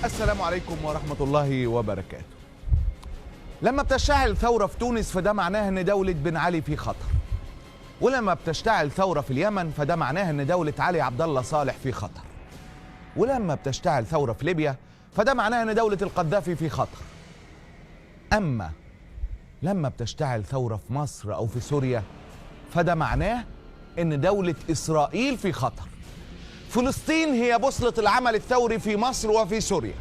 السلام عليكم ورحمة الله وبركاته. لما بتشتعل ثورة في تونس فده معناه ان دولة بن علي في خطر، ولما بتشتعل ثورة في اليمن فده معناه ان دولة علي عبد الله صالح في خطر، ولما بتشتعل ثورة في ليبيا فده معناه ان دولة القذافي في خطر. اما لما بتشتعل ثورة في مصر او في سوريا فده معناه ان دولة اسرائيل في خطر. فلسطين هي بوصلة العمل الثوري في مصر وفي سوريا،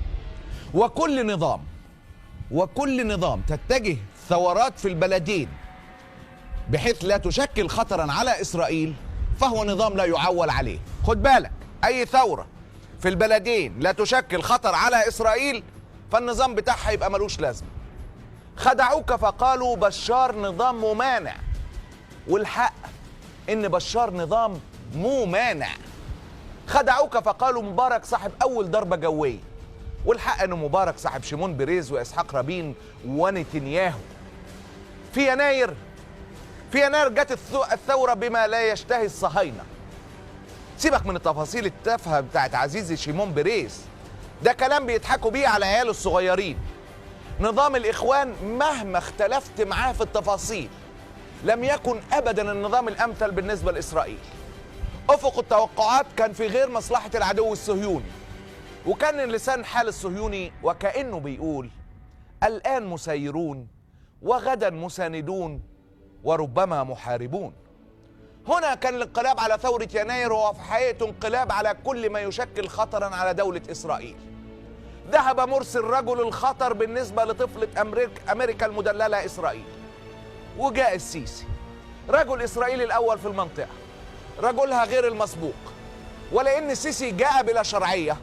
وكل نظام تتجه ثورات في البلدين بحيث لا تشكل خطرا على إسرائيل فهو نظام لا يعول عليه. خد بالك، أي ثورة في البلدين لا تشكل خطر على إسرائيل فالنظام بتاعها يبقى ملوش لازمة. خدعوك فقالوا بشار نظام ممانع، والحق إن بشار نظام ممانع. خدعوك فقالوا مبارك صاحب أول ضربة جوية، والحق إنه مبارك صاحب شيمون بيريز وإسحاق رابين ونتنياهو. في يناير جت الثورة بما لا يشتهي الصهاينة. سيبك من التفاصيل التافهة بتاعت عزيزي شيمون بيريز، ده كلام بيضحكوا بيه على عياله الصغيرين. نظام الإخوان مهما اختلفت معاه في التفاصيل لم يكن أبدا النظام الأمثل بالنسبة لإسرائيل. أفق التوقعات كان في غير مصلحة العدو الصهيوني، وكان لسان حال الصهيوني وكأنه بيقول الآن مسيرون وغدا مساندون وربما محاربون. هنا كان الانقلاب على ثورة يناير هو في حقيقة انقلاب على كل ما يشكل خطرا على دولة إسرائيل. ذهب مرسي الرجل الخطر بالنسبة لطفلة أمريكا المدللة إسرائيل، وجاء السيسي رجل إسرائيل الأول في المنطقة، رجلها غير المسبوق. ولأن السيسي جاء بلا شرعية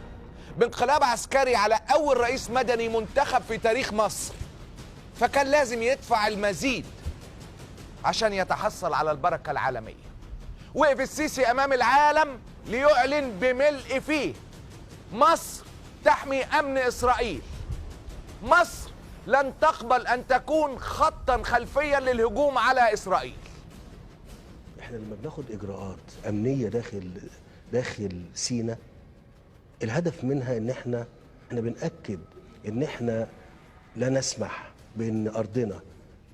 بانقلاب عسكري على أول رئيس مدني منتخب في تاريخ مصر، فكان لازم يدفع المزيد عشان يتحصل على البركة العالمية. وقف السيسي أمام العالم ليعلن بملء فيه مصر تحمي أمن إسرائيل، مصر لن تقبل أن تكون خطا خلفيا للهجوم على إسرائيل. احنا لما بناخد إجراءات أمنية داخل سيناء، الهدف منها ان احنا بنأكد ان احنا لا نسمح بان ارضنا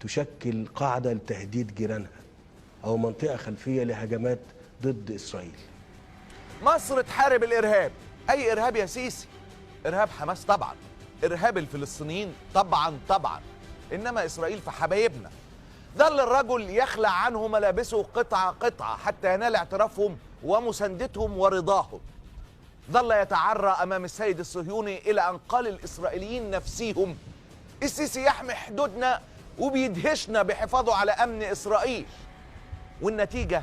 تشكل قاعدة لتهديد جيرانها او منطقة خلفية لهجمات ضد اسرائيل. مصر تحارب الارهاب، اي ارهاب يا سيسي، ارهاب حماس طبعا، ارهاب الفلسطينيين طبعا، انما اسرائيل فحبايبنا. ظل الرجل يخلع عنه ملابسه قطعة قطعة حتى ينال اعترافهم ومساندتهم ورضاهم. ظل يتعرى أمام السيد الصهيوني إلى أن قال الإسرائيليين نفسيهم السيسي يحمي حدودنا وبيدهشنا بحفاظه على أمن إسرائيل. والنتيجة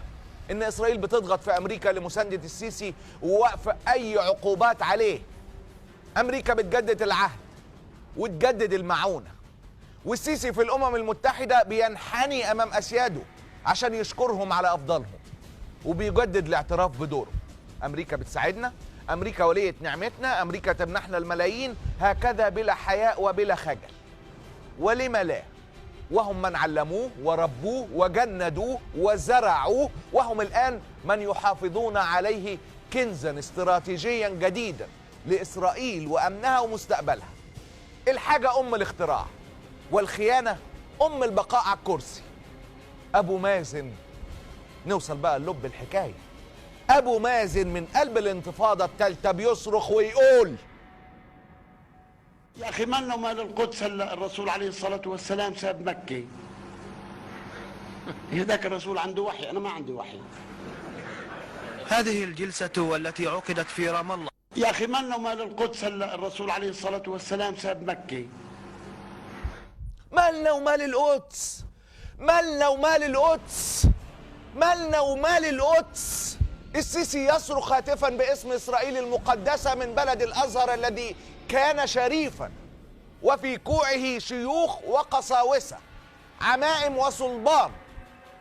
إن إسرائيل بتضغط في أمريكا لمساندة السيسي ووقف أي عقوبات عليه. أمريكا بتجدد العهد وتجدد المعونة، والسيسي في الأمم المتحدة بينحني أمام أسياده عشان يشكرهم على أفضلهم، وبيجدد الاعتراف بدوره. أمريكا بتساعدنا، أمريكا ولية نعمتنا، أمريكا تمنحنا الملايين، هكذا بلا حياء وبلا خجل. ولما لا؟ وهم من علموه وربوه وجندوه وزرعوه، وهم الآن من يحافظون عليه كنزا استراتيجيا جديدا لإسرائيل وأمنها ومستقبلها. الحاجة أم الاختراع، والخيانة أم البقاء على الكرسي. أبو مازن، نوصل بقى للب الحكاية. أبو مازن من قلب الانتفاضة الثالثة بيصرخ ويقول يا أخي مالنا ومال القدس؟ الرسول عليه الصلاة والسلام ساب مكة. هذاك الرسول عنده وحي، أنا ما عندي وحي. هذه الجلسة والتي عقدت في رام الله. يا أخي مالنا ومال القدس؟ الرسول عليه الصلاة والسلام ساب مكة. مالنا ومال القدس، مالنا ومال القدس، مالنا ومال القدس. السيسي يصرخ هاتفا باسم إسرائيل المقدسة من بلد الأزهر الذي كان شريفا وفي كوعه شيوخ وقساوسة عمائم وصلبان،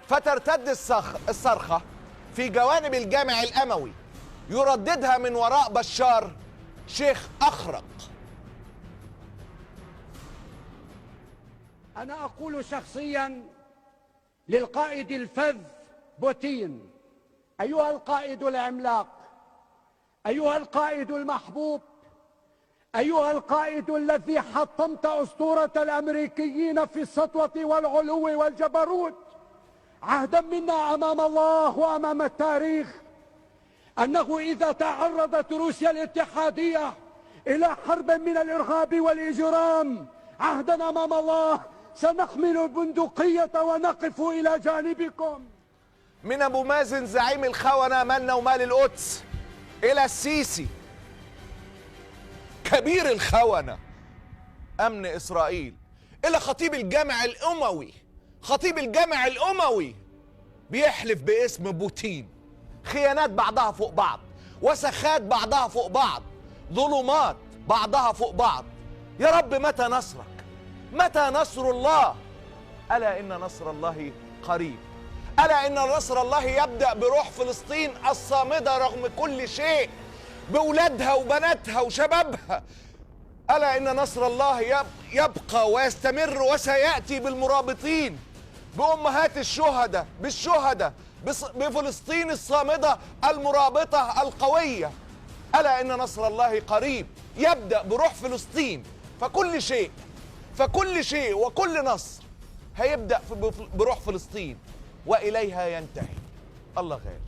فترتد الصرخة في جوانب الجامع الأموي يرددها من وراء بشار شيخ أخرق. أنا أقول شخصيا للقائد الفذ بوتين: أيها القائد العملاق، أيها القائد المحبوب، أيها القائد الذي حطمت أسطورة الأمريكيين في السطوة والعلو والجبروت، عهدا منا أمام الله وأمام التاريخ أنه إذا تعرضت روسيا الاتحادية إلى حرب من الإرهاب والإجرام، عهدا أمام الله سنحمل البندقية ونقف إلى جانبكم. من أبو مازن زعيم الخونة مالنا ومال القدس إلى السيسي كبير الخونة أمن إسرائيل، إلى خطيب الجامع الأموي، خطيب الجامع الأموي بيحلف باسم بوتين، خيانات بعضها فوق بعض، وسخات بعضها فوق بعض، ظلمات بعضها فوق بعض. يا رب متى نصرك؟ متى نصر الله؟ ألا إن نصر الله قريب. ألا إن نصر الله يبدأ بروح فلسطين الصامدة رغم كل شيء، بأولادها وبناتها وشبابها. ألا إن نصر الله يبقى ويستمر وسيأتي بالمرابطين، بأمهات الشهداء، بالشهداء، بفلسطين الصامدة المرابطة القوية. ألا إن نصر الله قريب يبدأ بروح فلسطين، فكل شيء وكل نصر هيبدأ بروح فلسطين وإليها ينتهي. الله غالب.